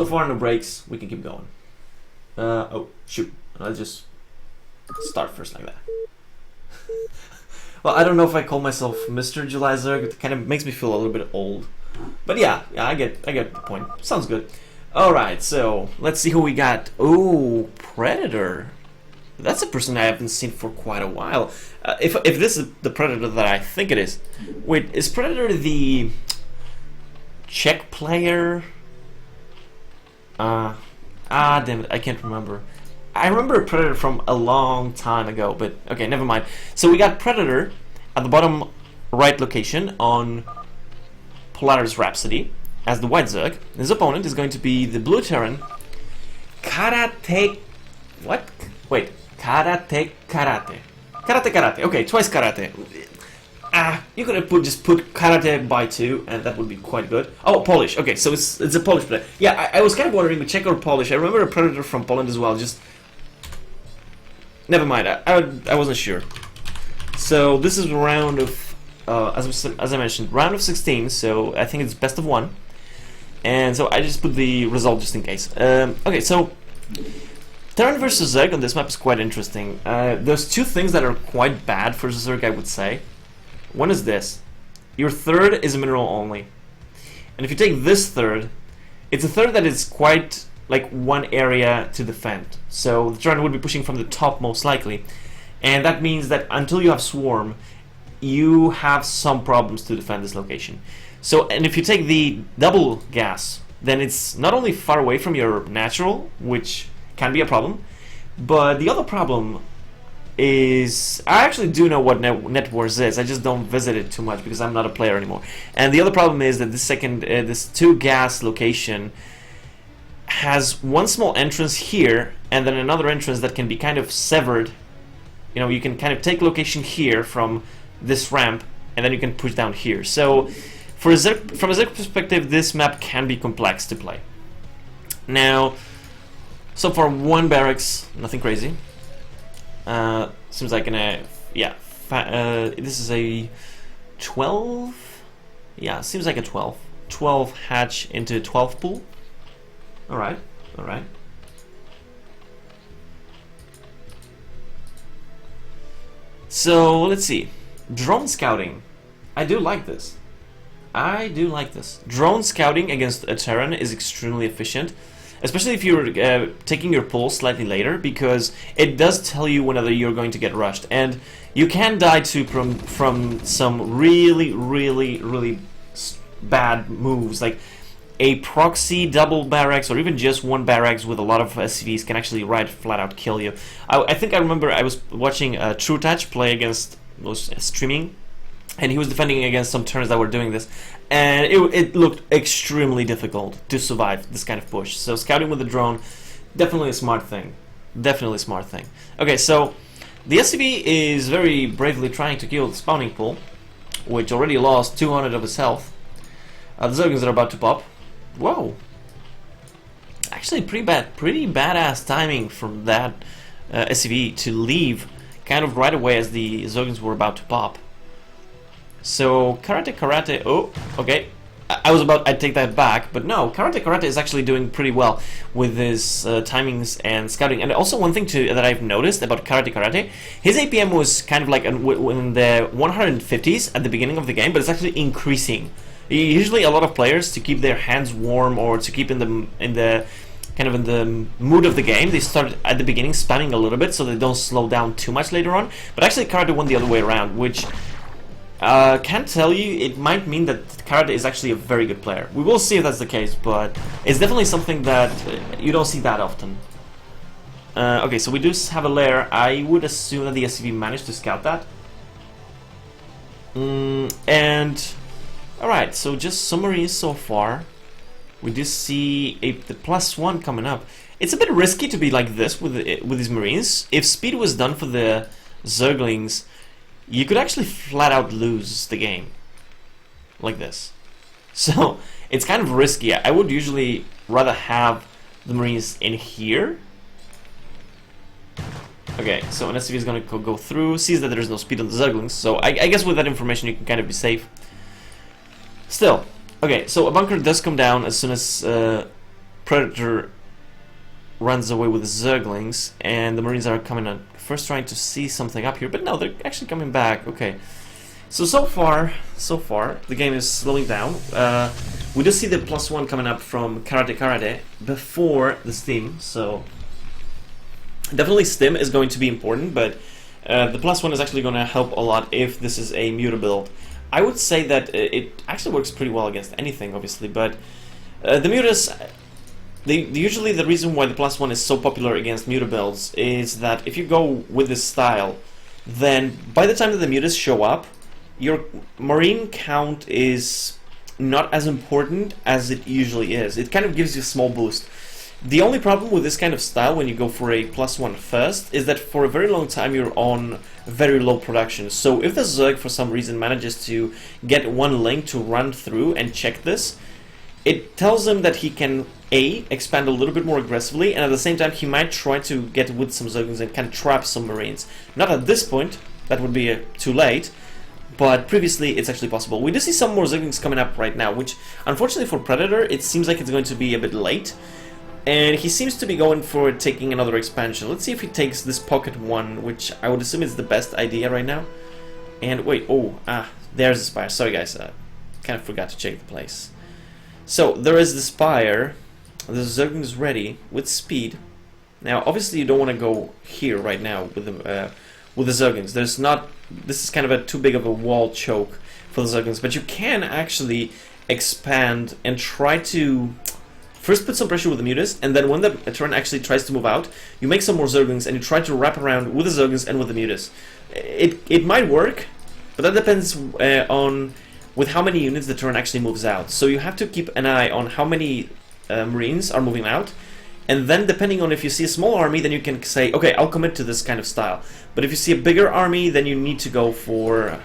So far, no breaks. We can keep going. Oh, shoot. I'll just start first like that. Well, I don't know if I call myself Mr. July Zerg. It kind of makes me feel a little bit old. But yeah, I get the point. Sounds good. Alright, so let's see who we got. Oh, Predator. That's a person I haven't seen for quite a while. If this is the Predator that I think it is. Wait, is Predator the Czech player? Damn it, I can't remember. I remember Predator from a long time ago, but okay, never mind. So we got Predator at the bottom right location on Polaris Rhapsody as the white Zerg. His opponent is going to be the blue Terran kaRaTe. What? Wait, kaRaTekArAtE. kaRaTekArAtE. Okay, twice karate. You could have just put karate by 2, and that would be quite good. Oh, Polish. Okay, so it's a Polish player. Yeah, I was kind of wondering, Czech or Polish. I remember a Predator from Poland as well. Just never mind. I wasn't sure. So this is a round of, as I mentioned, round of 16. So I think it's best of 1. And so I just put the result just in case. Okay, so Terran versus Zerg on this map is quite interesting. There's 2 things that are quite bad for Zerg, I would say. One is this. Your third is a mineral only. And if you take this third, it's a third that is quite like one area to defend. So the Terran would be pushing from the top most likely. And that means that until you have Swarm, you have some problems to defend this location. So, and if you take the double gas, then it's not only far away from your natural, which can be a problem, but the other problem is, I actually do know what Net Wars is, I just don't visit it too much because I'm not a player anymore. And the other problem is that this 2 gas location has one small entrance here and then another entrance that can be kind of severed. You know, you can kind of take location here from this ramp and then you can push down here. So from a Zerg perspective, this map can be complex to play. Now, so far 1 barracks, nothing crazy. Seems like this is a 12. Yeah, seems like a 12. 12 hatch into 12 pool. All right. So let's see. Drone scouting. I do like this. Drone scouting against a Terran is extremely efficient. Especially if you're taking your pull slightly later, because it does tell you whenever you're going to get rushed, and you can die from some really bad moves, like a proxy double barracks or even just 1 barracks with a lot of SCVs can actually flat out kill you. I think I remember I was watching TrueTouch play against streaming, and he was defending against some turns that were doing this, and it looked extremely difficult to survive this kind of push. So scouting with a drone, definitely a smart thing. Okay, so the SCV is very bravely trying to kill the spawning pool, which already lost 200 of his health. The Zerglings are about to pop. Whoa! Actually, pretty badass timing from that SCV to leave kind of right away as the Zerglings were about to pop. So kaRaTekArAtE, oh, okay. I'd take that back, but no, kaRaTekArAtE is actually doing pretty well with his timings and scouting. And also one thing that I've noticed about kaRaTekArAtE, his APM was kind of like in the 150s at the beginning of the game, but it's actually increasing. Usually a lot of players, to keep their hands warm or to keep in the mood of the game, they start at the beginning spamming a little bit so they don't slow down too much later on. But actually kaRaTe went the other way around, which can't tell you, it might mean that kaRaTe is actually a very good player. We will see if that's the case, but it's definitely something that you don't see that often. Okay, so we do have a lair. I would assume that the SCV managed to scout that. And alright, so just summaries so far. We do see the +1 coming up. It's a bit risky to be like this with these Marines. If speed was done for the Zerglings, you could actually flat out lose the game like this. So it's kind of risky. I would usually rather have the Marines in here. Okay, so an SCV is going to go through, sees that there's no speed on the Zerglings, so I guess with that information you can kind of be safe. Still, okay, so a bunker does come down as soon as Predator runs away with the Zerglings, and the Marines are coming on first, trying to see something up here, but no, they're actually coming back. Okay, so far, the game is slowing down. We do see the +1 coming up from kaRaTekArAtE before the Stim, so definitely Stim is going to be important, but the +1 is actually going to help a lot if this is a Muta build. I would say that it actually works pretty well against anything, obviously, but the Mutas, usually the reason why the +1 is so popular against Muta builds is that if you go with this style, then by the time that the Mutas show up, your Marine count is not as important as it usually is. It kind of gives you a small boost. The only problem with this kind of style when you go for a +1 first is that for a very long time you're on very low production. So if the Zerg for some reason manages to get one link to run through and check this, it tells him that he can expand a little bit more aggressively, and at the same time he might try to get with some Zerglings and kind of trap some Marines. Not at this point, that would be too late, but previously it's actually possible. We do see some more Zerglings coming up right now, which unfortunately for Predator it seems like it's going to be a bit late. And he seems to be going for taking another expansion. Let's see if he takes this pocket one, which I would assume is the best idea right now. And wait, there's the spire. Sorry guys, kind of forgot to check the place. So there is the spire. The Zerglings is ready with speed. Now, obviously, you don't want to go here right now with the Zerglings. This is kind of too big of a wall choke for the Zerglings, but you can actually expand and try to first put some pressure with the Mutas, and then when the turn actually tries to move out, you make some more Zerglings and you try to wrap around with the Zerglings and with the Mutas. It might work, but that depends on with how many units the turn actually moves out. So you have to keep an eye on how many Marines are moving out, and then depending on if you see a small army, then you can say, okay, I'll commit to this kind of style. But if you see a bigger army, then you need to go for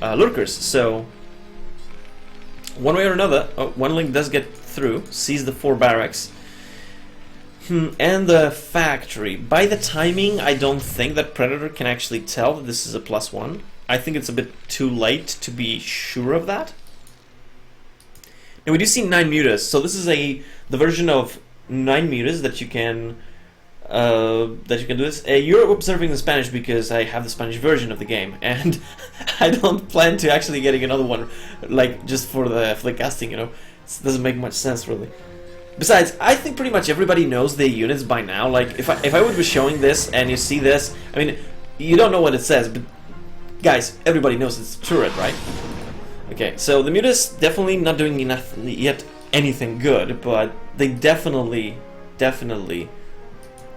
Lurkers. So one way or another, one link does get through, sees the 4 barracks. And the factory. By the timing, I don't think that Predator can actually tell that this is a +1. I think it's a bit too late to be sure of that. Now we do see 9 Mutas, so this is the version of 9 Mutas that you can do this. You're observing the Spanish because I have the Spanish version of the game, and I don't plan to actually getting another one, like just for the casting. You know, it doesn't make much sense really. Besides, I think pretty much everybody knows the units by now. Like if I would be showing this and you see this, I mean, you don't know what it says, but guys, everybody knows it's turret, right? Okay, so the Mutas definitely not doing enough yet anything good, but they definitely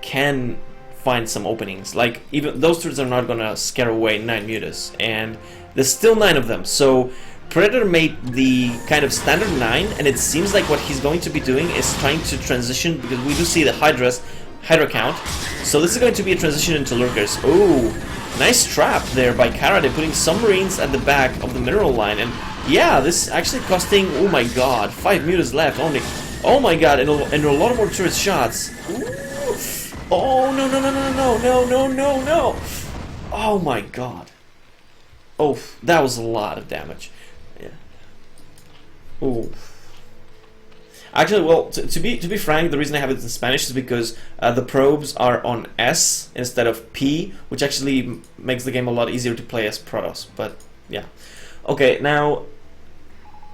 can find some openings. Like, even those turrets are not gonna scare away 9 Mutas, and there's still 9 of them. So Predator made the kind of standard 9, and it seems like what he's going to be doing is trying to transition, because we do see the Hydra count. So this is going to be a transition into Lurkers. Ooh, nice trap there by kaRaTekArAtE, putting some Marines at the back of the mineral line. And yeah, this is actually costing, oh my god, 5 Mutas left only. Oh my god, and a lot more turret shots. Ooh. Oh, no. Oh my god. Oh, that was a lot of damage. Yeah. Oh. Actually, well, to be frank, the reason I have it in Spanish is because the probes are on S instead of P, which actually makes the game a lot easier to play as Protoss. But yeah, okay. Now,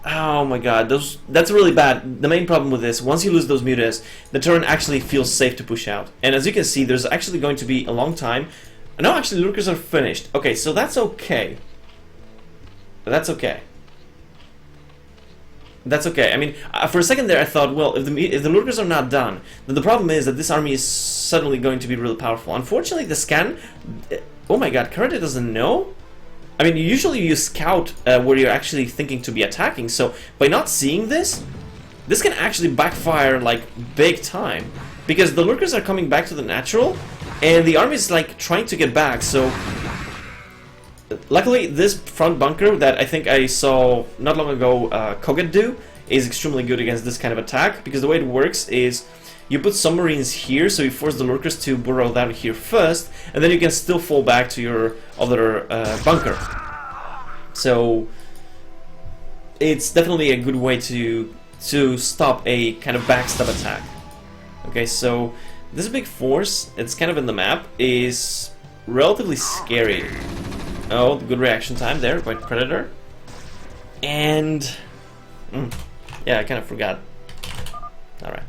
oh my god, that's really bad. The main problem with this, once you lose those Mutas, the turn actually feels safe to push out. And as you can see, there's actually going to be a long time. No, actually, Lurkers are finished. Okay, so that's okay. That's okay. That's okay. I mean, for a second there I thought, well, if the Lurkers are not done, then the problem is that this army is suddenly going to be really powerful. Unfortunately, the scan... Oh my god, kaRaTekArAtE doesn't know? I mean, usually you scout where you're actually thinking to be attacking, so by not seeing this can actually backfire, like, big time. Because the Lurkers are coming back to the natural, and the army is, like, trying to get back, so... Luckily, this front bunker that I think I saw not long ago Koget do is extremely good against this kind of attack, because the way it works is you put submarines here, so you force the Lurkers to burrow down here first, and then you can still fall back to your other bunker. So it's definitely a good way to stop a kind of backstab attack. Okay, so this big force, it's kind of in the map, is relatively scary. Oh, good reaction time there by Predator. And yeah, I kind of forgot. Alright.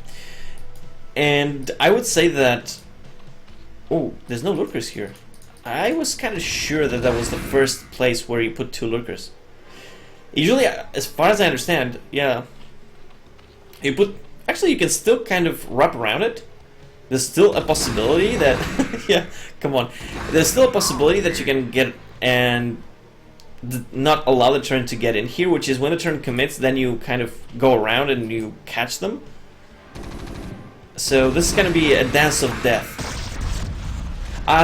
And I would say that... Oh, there's no lurkers here. I was kind of sure that that was the first place where you put 2 lurkers. Usually, as far as I understand, yeah, you put... Actually, you can still kind of wrap around it. There's still a possibility that... yeah, come on. There's still a possibility that you can get and not allow the turn to get in here, which is when the turn commits, then you kind of go around and you catch them. So this is going to be a dance of death.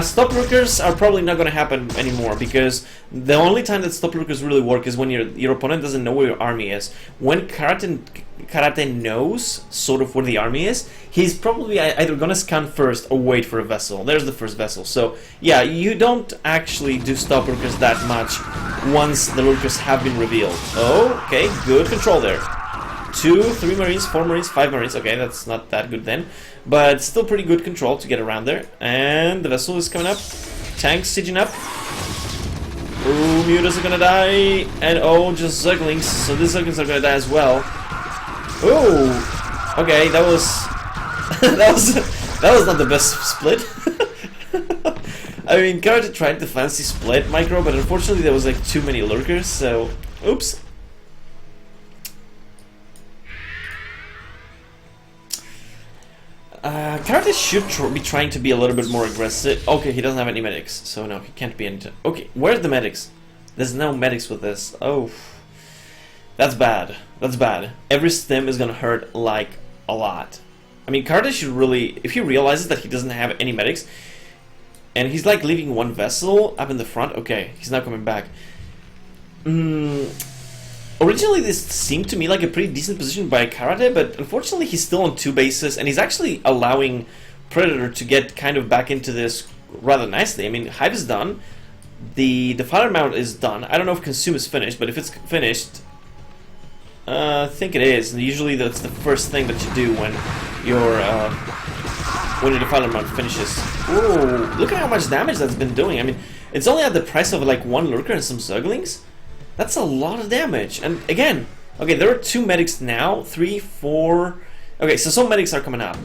Stop lurkers are probably not going to happen anymore, because the only time that stop lurkers really work is when your opponent doesn't know where your army is. When kaRaTe knows sort of where the army is, he's probably either going to scan first or wait for a vessel. There's the first vessel. So yeah, you don't actually do stop lurkers that much once the lurkers have been revealed. Oh, okay, good control there. 2, 3 Marines, 4 Marines, 5 Marines. Okay, that's not that good then. But still pretty good control to get around there. And the vessel is coming up. Tanks sieging up. Ooh, mutas are gonna die. And oh, just Zerglings. So these Zerglings are gonna die as well. Ooh. Okay, that was... that was not the best split. I mean, kaRaTe tried the fancy split micro, but unfortunately there was like too many lurkers, so... Oops. kaRaTe should be trying to be a little bit more aggressive. Okay, he doesn't have any medics, so no, he can't be into... Okay, where's the medics? There's no medics with this. Oh, that's bad. That's bad. Every stim is gonna hurt, like, a lot. I mean, kaRaTe should really... If he realizes that he doesn't have any medics, and he's, like, leaving one vessel up in the front... Okay, he's not coming back. Originally, this seemed to me like a pretty decent position by kaRaTe, but unfortunately he's still on 2 bases, and he's actually allowing Predator to get kind of back into this rather nicely. I mean, Hive is done, the Defiler Mount is done. I don't know if Consume is finished, but if it's finished, I think it is. And usually that's the first thing that you do when your Defiler Mount finishes. Ooh, look at how much damage that's been doing. I mean, it's only at the price of like 1 Lurker and some Zerglings. That's a lot of damage. And again, okay, there are 2 medics now, 3, 4. Okay, so some medics are coming up,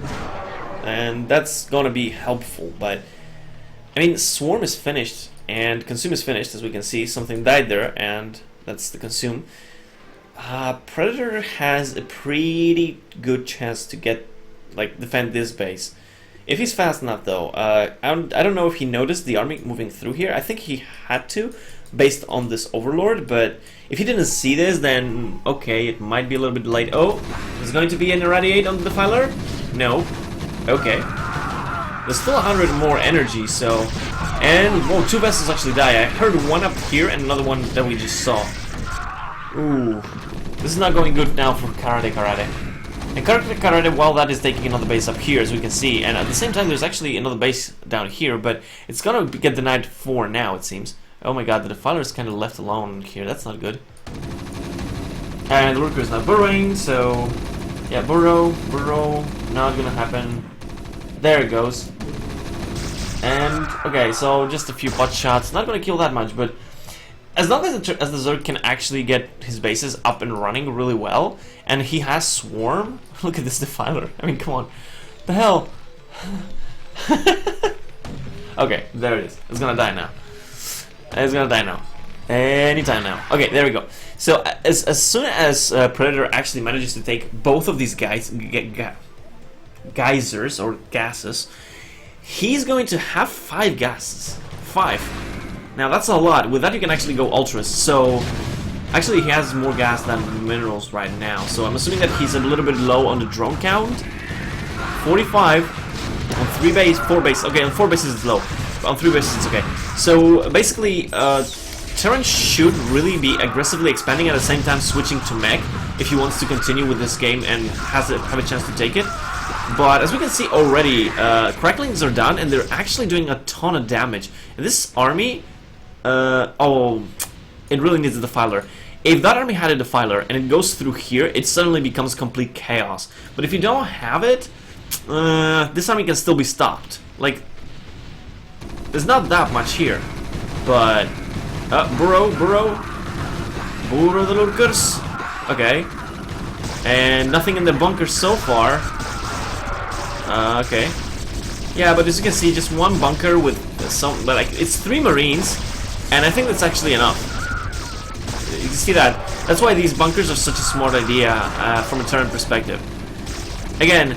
and that's gonna be helpful. But I mean, Swarm is finished and Consume is finished, as we can see. Something died there, and that's the Consume. Predator has a pretty good chance to defend this base. If he's fast enough, though. I don't know if he noticed the army moving through here. I think he had to, based on this Overlord, but if he didn't see this, then okay, it might be a little bit late. Oh, there's going to be an Irradiate on the Defiler? No. Okay. There's still 100 more energy, so... And, whoa, 2 vessels actually die. I heard one up here and another one that we just saw. Ooh. This is not going good now for kaRaTekArAtE. And kaRaTekArAtE, while that is taking another base up here, as we can see, and at the same time there's actually another base down here, but it's gonna get denied 4 now, it seems. Oh my god, the Defiler is kind of left alone here. That's not good. And the Lurker is now burrowing, so... Yeah, burrow, not gonna happen. There it goes. And, okay, so just a few pot shots. Not gonna kill that much, but... As long as the Zerg can actually get his bases up and running really well, and he has Swarm... Look at this Defiler. I mean, come on. The hell? Okay, there it is. It's gonna die now. It's gonna die now. Anytime now. Okay, there we go. So as soon as Predator actually manages to take both of these geysers or gases, he's going to have 5 gases. 5. Now that's a lot. With that you can actually go ultras. So actually he has more gas than minerals right now. So I'm assuming that he's a little bit low on the drone count. 45 on 4 bases. Okay, on 4 bases it's low. On 3 bases it's okay. So basically, Terran should really be aggressively expanding at the same time switching to mech if he wants to continue with this game and have a chance to take it. But as we can see already, Cracklings are done and they're actually doing a ton of damage. And this army, oh, it really needs a Defiler. If that army had a Defiler and it goes through here, it suddenly becomes complete chaos. But if you don't have it, this army can still be stopped. Like, there's not that much here, but burrow the lurkers. Okay, and nothing in the bunker so far. Okay, yeah, but as you can see, just one bunker with some, but like it's 3 marines, and I think that's actually enough. You can see that. That's why these bunkers are such a smart idea from a turn perspective. Again,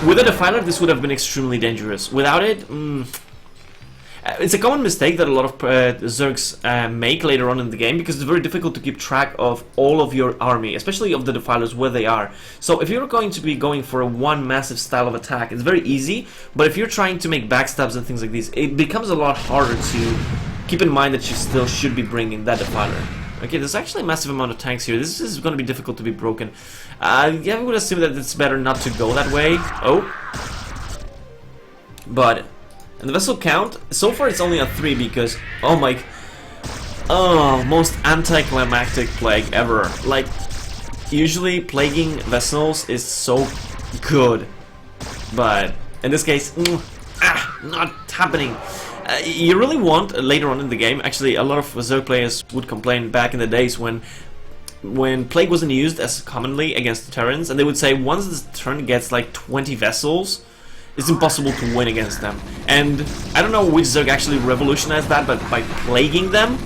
with a defiler, this would have been extremely dangerous. Without it, it's a common mistake that a lot of Zergs make later on in the game, because it's very difficult to keep track of all of your army, especially of the defilers, where they are. So if you're going to be going for a one massive style of attack, it's very easy, but if you're trying to make backstabs and things like these, it becomes a lot harder to keep in mind that you still should be bringing that defiler. Okay, there's actually a massive amount of tanks here. This is going to be difficult to be broken. Yeah, I would assume that it's better not to go that way. Oh. But, and the vessel count, so far it's only a 3 because, oh my, most anticlimactic plague ever. Like, usually plaguing vessels is so good. But, in this case, not happening. You really want, later on in the game, actually a lot of Zerg players would complain back in the days when Plague wasn't used as commonly against the Terrans, and they would say once this turn gets like 20 vessels, it's impossible to win against them. And I don't know which Zerg actually revolutionized that, but by plaguing them,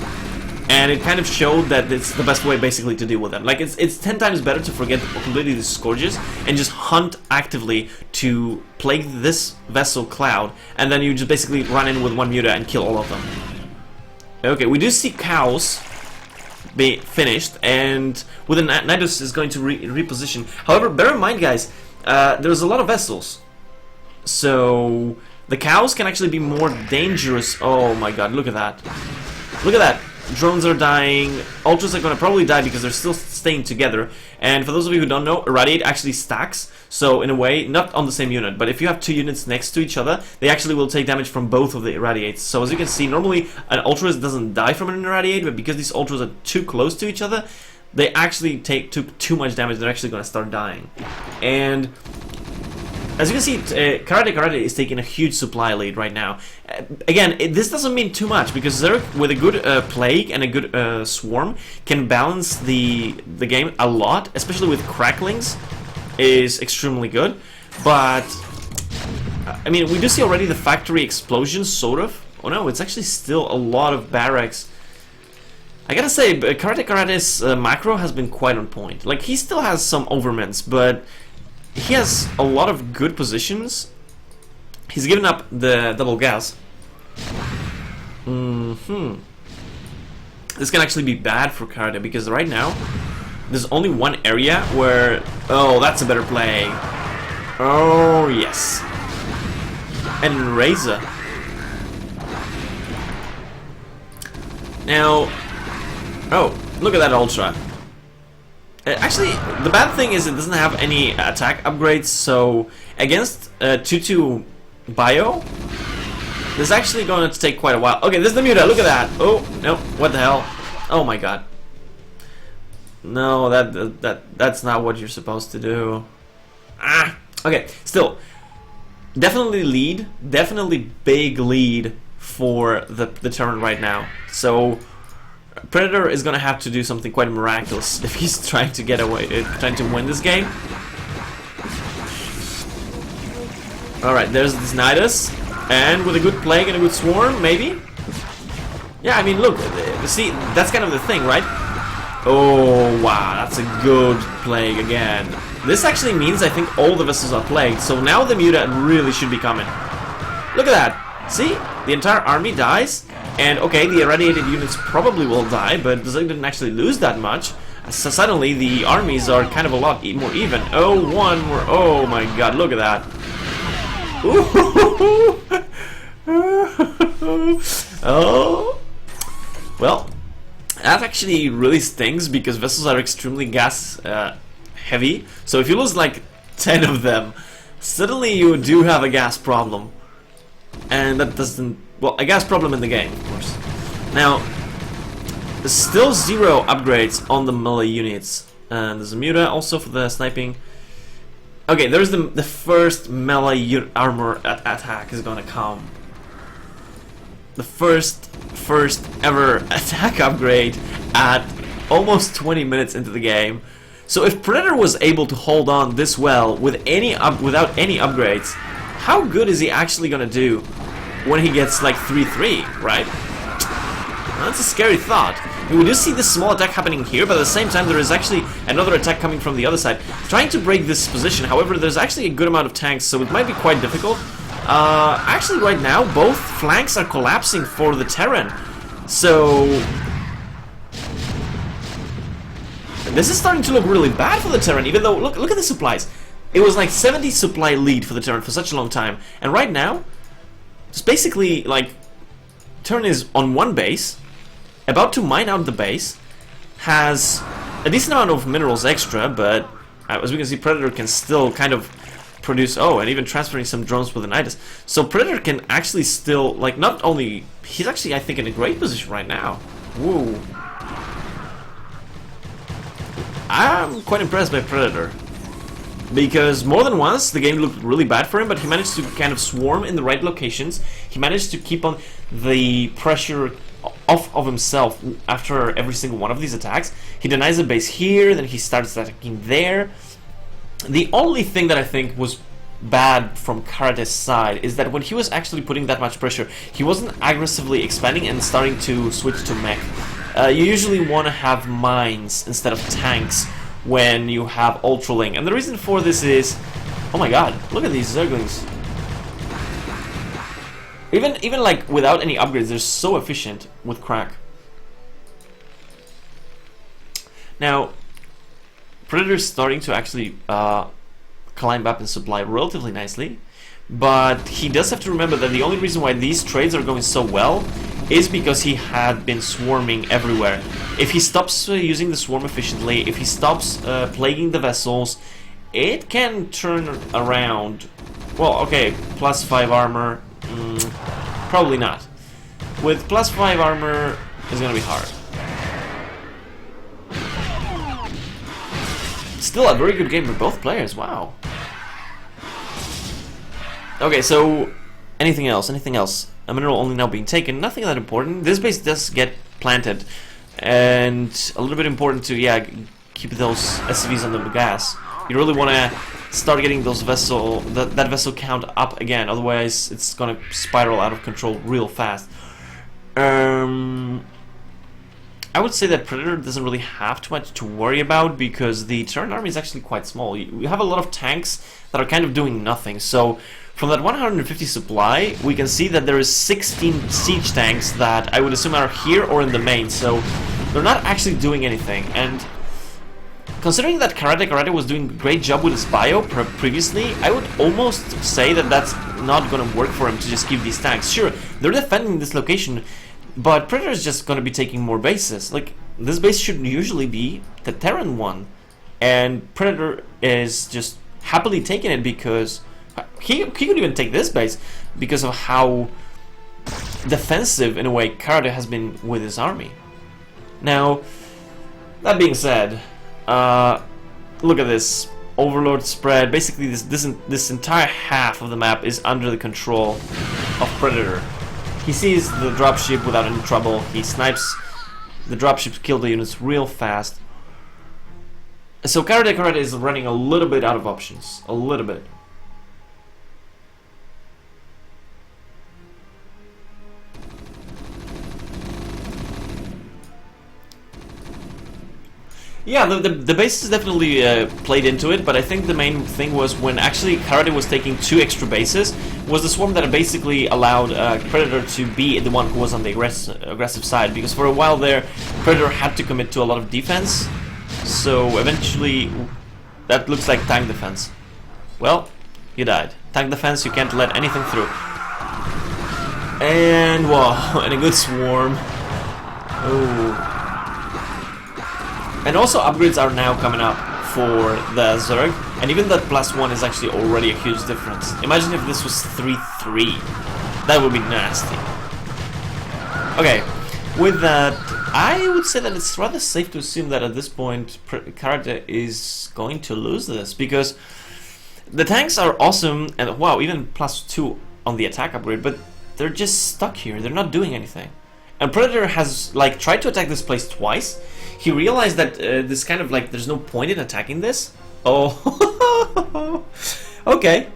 and it kind of showed that it's the best way basically to deal with them. Like it's 10 times better to forget completely the scourges and just hunt actively to plague this vessel cloud, and then you just basically run in with 1 muta and kill all of them. Okay, we do see cows be finished, and with the Nidus is going to reposition. However, bear in mind, guys, there's a lot of vessels, so the cows can actually be more dangerous. Oh my god, look at that. Look at that. Drones are dying, Ultras are gonna probably die because they're still staying together. And for those of you who don't know, Irradiate actually stacks, so in a way, not on the same unit, but if you have 2 units next to each other, they actually will take damage from both of the Irradiates. So as you can see, normally an Ultras doesn't die from an Irradiate, but because these Ultras are too close to each other, they actually take too much damage, they're actually gonna start dying. And as you can see, kaRaTekArAtE is taking a huge supply lead right now. Again, this doesn't mean too much, because Zerg with a good plague and a good swarm can balance the game a lot, especially with cracklings, is extremely good. But I mean, we do see already the factory explosions, sort of. Oh no, it's actually still a lot of barracks. I gotta say, kaRaTekArAte's macro has been quite on point. Like, he still has some overmans, but he has a lot of good positions. He's given up the double gas. This can actually be bad for kaRaTe, because right now there's only one area where... Oh, that's a better play. Oh, yes. And Razor. Now... Oh, look at that Ultra. Actually, the bad thing is it doesn't have any attack upgrades, so against 2-2 bio, this is actually going to take quite a while. Okay, there's the Muta, look at that. Oh, no, what the hell? Oh my god. No, that's not what you're supposed to do. Okay, still, definitely lead, definitely big lead for the turn right now. So Predator is gonna have to do something quite miraculous if he's trying to get away, trying to win this game. Alright, there's this Nidus, and with a good plague and a good swarm, maybe? Yeah, I mean, look, see, that's kind of the thing, right? Oh, wow, that's a good plague again. This actually means I think all the vessels are plagued, so now the Muta really should be coming. Look at that! See? The entire army dies. And okay, the irradiated units probably will die, but the Zerg didn't actually lose that much. So suddenly the armies are kind of a lot more even. Oh, one more. Oh my god, look at that. Oh. Well, that actually really stings, because vessels are extremely gas heavy. So if you lose like 10 of them, suddenly you do have a gas problem. And that doesn't... Well, a gas problem in the game, of course. Now, there's still 0 upgrades on the melee units. And there's a Muta also for the sniping. Okay, there's the first melee armor attack is gonna come. The first ever attack upgrade at almost 20 minutes into the game. So if Predator was able to hold on this well with without any upgrades, how good is he actually gonna do when he gets like 3-3, right? Now, that's a scary thought. We do see this small attack happening here, but at the same time there is actually another attack coming from the other side, trying to break this position. However, there's actually a good amount of tanks, so it might be quite difficult. Actually, right now, both flanks are collapsing for the Terran. So this is starting to look really bad for the Terran, even though, look at the supplies. It was like 70 supply lead for the Terran for such a long time. And right now, it's basically like Terran is on one base, about to mine out the base, has a decent amount of minerals extra, but as we can see, Predator can still kind of produce, and even transferring some drones with an IDIS. So Predator can actually still, like, not only, he's actually, I think, in a great position right now. Woo. I'm quite impressed by Predator, because more than once the game looked really bad for him, but he managed to kind of swarm in the right locations. He managed to keep on the pressure off of himself after every single one of these attacks. He denies a base here, then he starts attacking there. The only thing that I think was bad from kaRaTe's side is that when he was actually putting that much pressure, he wasn't aggressively expanding and starting to switch to mech. You usually want to have mines instead of tanks when you have Ultraling, and the reason for this is, oh my god, look at these Zerglings. Even like without any upgrades, they're so efficient with crack. Now, Predator's starting to actually climb up in supply relatively nicely, but he does have to remember that the only reason why these trades are going so well is because he had been swarming everywhere. If he stops using the swarm efficiently, if he stops plaguing the vessels, it can turn around. Well, okay, +5 armor, probably not. With +5 armor, it's gonna be hard. Still a very good game for both players, wow. Okay, so anything else? Anything else? A mineral only now being taken, nothing that important. This base does get planted, and a little bit important to, yeah, keep those SCVs under the gas. You really want to start getting those that vessel count up again, otherwise it's gonna spiral out of control real fast. I would say that Predator doesn't really have too much to worry about because the Terran army is actually quite small. You have a lot of tanks that are kind of doing nothing. So from that 150 supply, we can see that there is 16 siege tanks that I would assume are here or in the main. So they're not actually doing anything. And considering that kaRaTekArAtE was doing a great job with his bio previously, I would almost say that that's not going to work for him to just keep these tanks. Sure, they're defending this location, but Predator is just going to be taking more bases. Like, this base should usually be the Terran one, and Predator is just happily taking it because he could even take this base because of how defensive, in a way, kaRaTe has been with his army. Now, that being said, look at this Overlord spread. Basically, this entire half of the map is under the control of Predator. He sees the dropship without any trouble. He snipes the dropships, kill the units real fast. So kaRaTekArAtE is running a little bit out of options. A little bit. Yeah, the base is definitely played into it, but I think the main thing was when actually kaRaTe was taking 2 extra bases, was the swarm that basically allowed Predator to be the one who was on the aggressive side, because for a while there, Predator had to commit to a lot of defense, so eventually that looks like tank defense. Well, you died. Tank defense, you can't let anything through. And, wow, and a good swarm. Oh. And also upgrades are now coming up for the Zerg, and even that +1 is actually already a huge difference. Imagine if this was 3-3. That would be nasty. Okay, with that, I would say that it's rather safe to assume that at this point kaRaTe is going to lose this, because The tanks are awesome, and wow, even +2 on the attack upgrade, but they're just stuck here. They're not doing anything. And Predator has like tried to attack this place twice. He realized that this kind of like there's no point in attacking this. Oh, okay,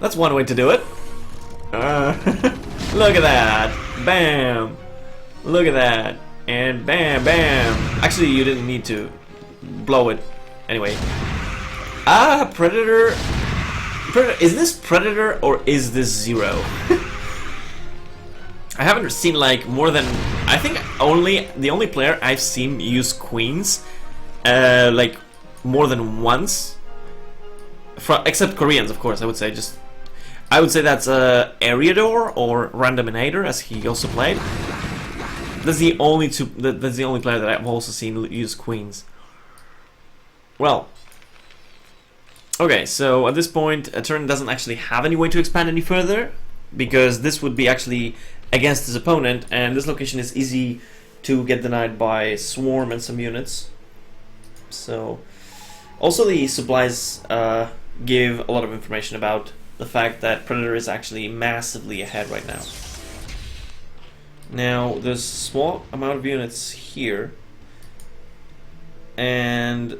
that's one way to do it. Look at that, bam! Look at that, and bam, bam. Actually, you didn't need to blow it. Anyway, Predator. Is this Predator or is this Zero? I haven't seen like more than, I think the only player I've seen use queens like more than once, except Koreans, of course. I would say that's Ariador or Randominator, as he also played. That's the only that's the only player that I've also seen use queens. Well, okay, so at this point, a turn doesn't actually have any way to expand any further, because this would be actually against his opponent, and this location is easy to get denied by Swarm and some units. So, also the supplies give a lot of information about the fact that Predator is actually massively ahead right now. Now, there's a small amount of units here, and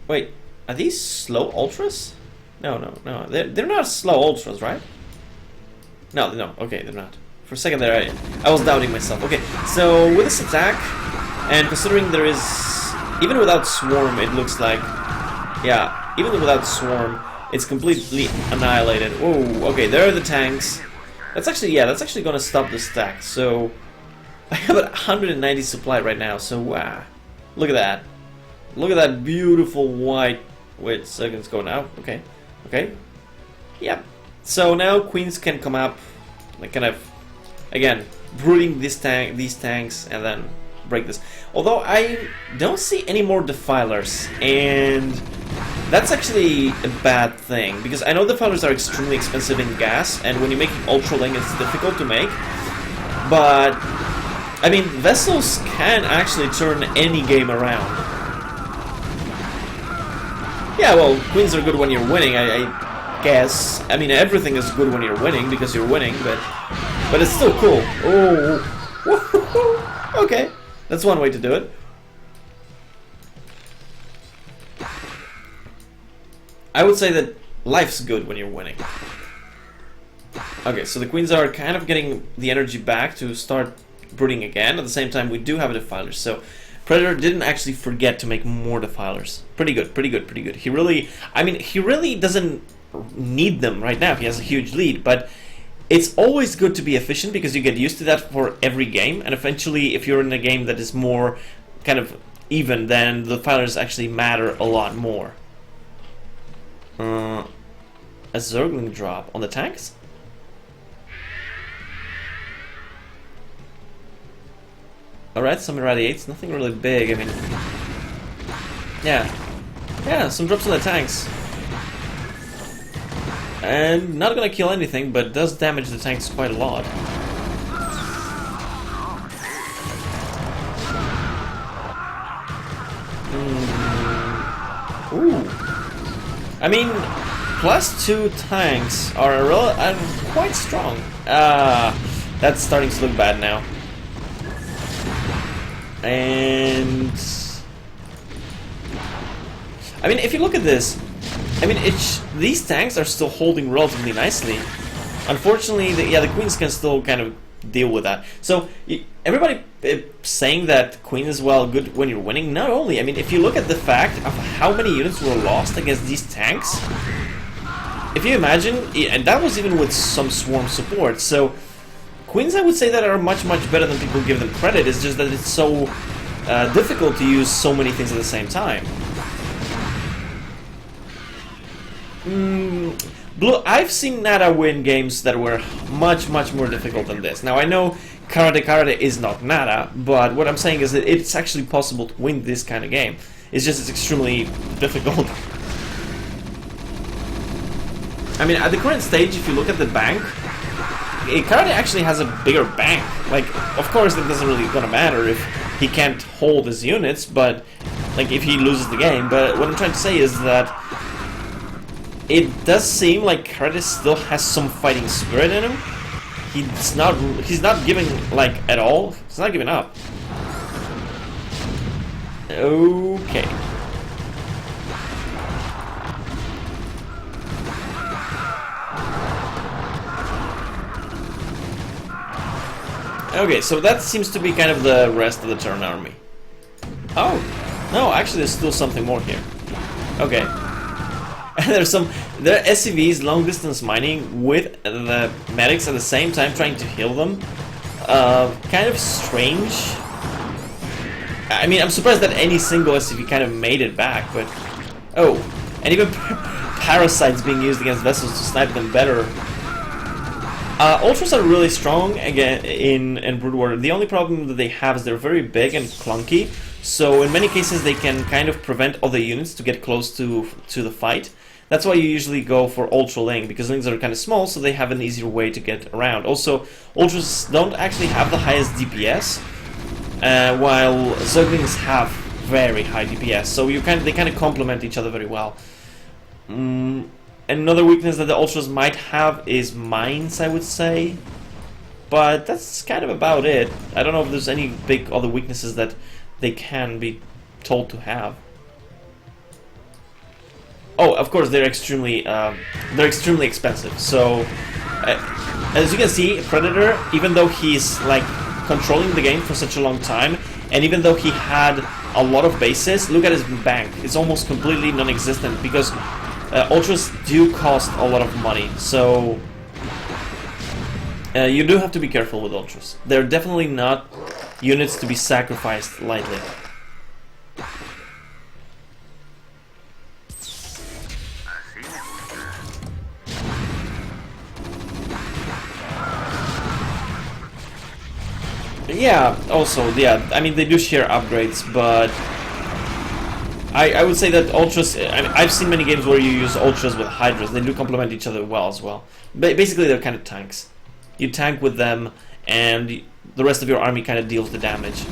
wait, are these slow ultras? No, they're not slow ultras, right? No, okay, they're not. For a second there, I was doubting myself. Okay, so with this attack, and considering there is, even without Swarm, it looks like, yeah, even without Swarm, it's completely annihilated. Oh, okay, there are the tanks. That's actually, yeah, that's actually gonna stop the stack. So, I have 190 supply right now, so wow. Look at that. Look at that beautiful white. Wait, seconds go now. Okay, okay. Yeah. So now queens can come up, like kind of, again, brooding these tanks, and then break this. Although I don't see any more defilers, and that's actually a bad thing, because I know defilers are extremely expensive in gas, and when you make ultra link, it's difficult to make. But I mean, vessels can actually turn any game around. Yeah, well, queens are good when you're winning, I guess. I mean, everything is good when you're winning, because you're winning, but it's still cool. Oh, okay, that's one way to do it. I would say that life's good when you're winning. Okay, so the queens are kind of getting the energy back to start brooding again. At the same time, we do have a defilers, so Predator didn't actually forget to make more defilers. Pretty good, pretty good, pretty good. He really, I mean, he really doesn't need them right now. He has a huge lead, but it's always good to be efficient, because you get used to that for every game, and eventually, if you're in a game that is more kind of even, then the defilers actually matter a lot more. A Zergling drop on the tanks? Alright, some irradiates, nothing really big, I mean... Yeah, some drops on the tanks. And not gonna kill anything, but does damage the tanks quite a lot. Ooh. I mean, +2 tanks are quite strong. That's starting to look bad now. And I mean, if you look at this, I mean, these tanks are still holding relatively nicely. Unfortunately, the queens can still kind of deal with that. So everybody saying that queen is well good when you're winning. Not only, I mean, if you look at the fact of how many units were lost against these tanks, if you imagine, and that was even with some swarm support. So queens, I would say, that are much better than people give them credit. It's just that it's so difficult to use so many things at the same time. I've seen Nada win games that were much more difficult than this. Now I know kaRaTekArAtE is not Nada, but what I'm saying is that it's actually possible to win this kind of game. It's just it's extremely difficult. I mean, at the current stage, if you look at the bank, kaRaTe actually has a bigger bank. Like, of course, it doesn't really gonna matter if he can't hold his units, but like if he loses the game. But what I'm trying to say is that it does seem like kaRaTe still has some fighting spirit in him. He's not giving, like, at all. He's not giving up. Okay. Okay, so that seems to be kind of the rest of the Terran army. Oh, no, actually there's still something more here. Okay. There are SCVs, long distance mining, with the medics at the same time trying to heal them. Kind of strange. I mean, I'm surprised that any single SCV kind of made it back, but... Oh, and even parasites being used against vessels to snipe them better. Ultras are really strong again in Brood War. The only problem that they have is they're very big and clunky, so in many cases they can kind of prevent other units to get close to the fight. That's why you usually go for Ultra Ling, because Lings are kind of small, so they have an easier way to get around. Also, Ultras don't actually have the highest DPS, while Zerglings have very high DPS, so they kind of complement each other very well. Another weakness that the Ultras might have is mines, I would say, but that's kind of about it. I don't know if there's any big other weaknesses that they can be told to have. Oh, of course, they're extremely expensive. So, as you can see, Predator, even though he's like controlling the game for such a long time, and even though he had a lot of bases, look at his bank. It's almost completely non-existent because Ultras do cost a lot of money. So, you do have to be careful with Ultras. They're definitely not units to be sacrificed lightly. Yeah, also, yeah, I mean, they do share upgrades, but I would say that Ultras, I mean, I've seen many games where you use Ultras with Hydras. They do complement each other well as well. Basically, they're kind of tanks. You tank with them, and the rest of your army kind of deals the damage.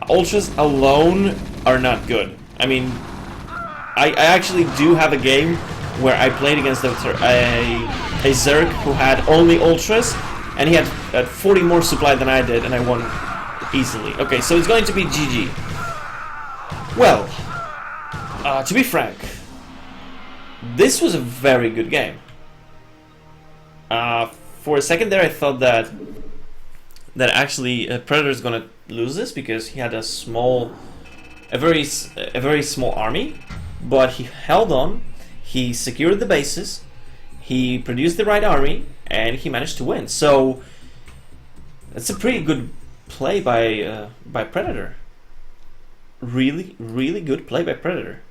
Ultras alone are not good. I mean, I actually do have a game where I played against a Zerg who had only Ultras, and he had 40 more supply than I did, and I won easily. Okay, so it's going to be GG. Well, to be frank, this was a very good game. For a second there, I thought that actually Predator's gonna lose this because he had a very small army, but he held on. He secured the bases. He produced the right army, and he managed to win. So it's a pretty good play by Predator. Really, really good play by Predator.